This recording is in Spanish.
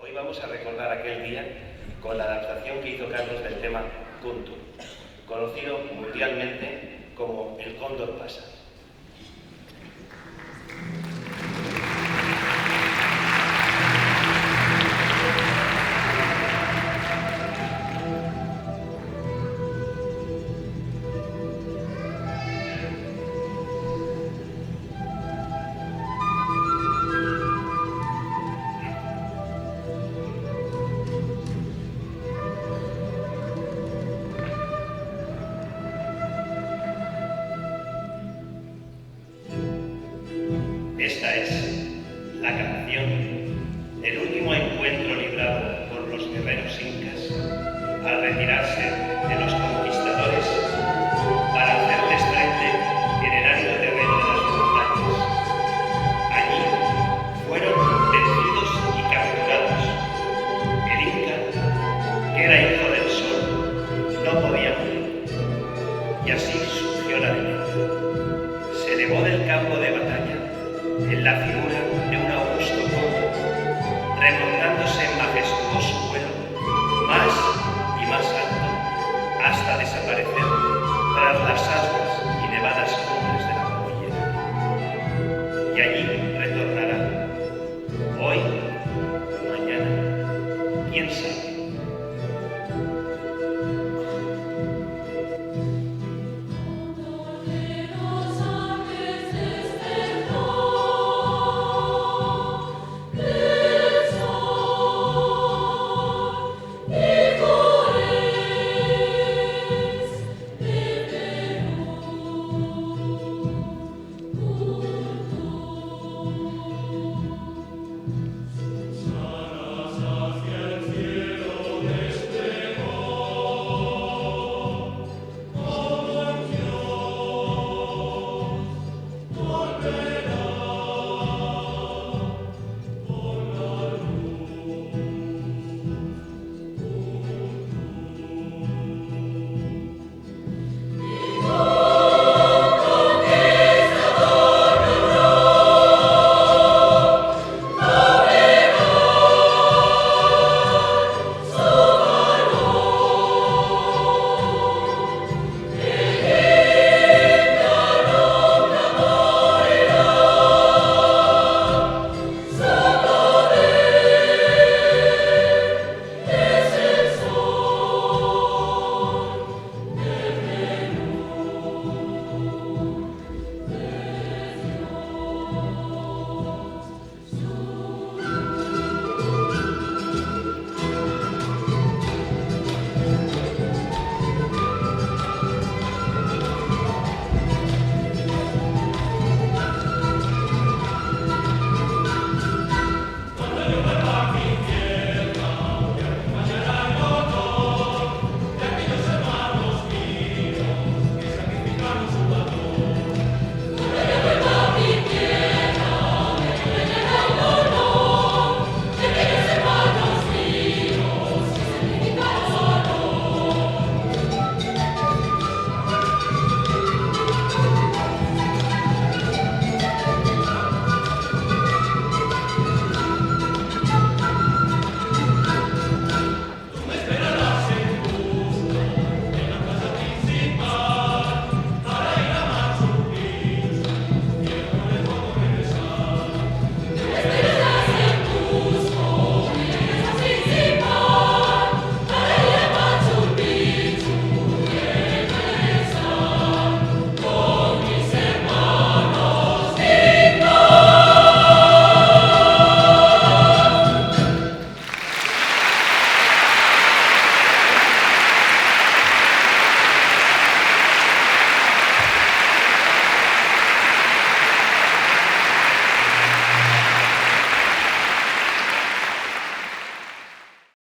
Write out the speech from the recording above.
Hoy vamos a recordar aquel día con la adaptación que hizo Carlos del tema Kuntu, conocido mundialmente como El Cóndor pasa. Esta es la canción, el último encuentro librado por los guerreros incas al retirarse de los conquistadores para hacerles frente en el árido terreno de las montañas. Allí fueron vencidos y capturados. El Inca, que era hijo del sol, no podía morir. Y así surgió la leyenda. Se elevó del campo de batalla en la figura de un augusto cóndor, remontándose en majestuoso vuelo más y más alto hasta desaparecer tras las aspas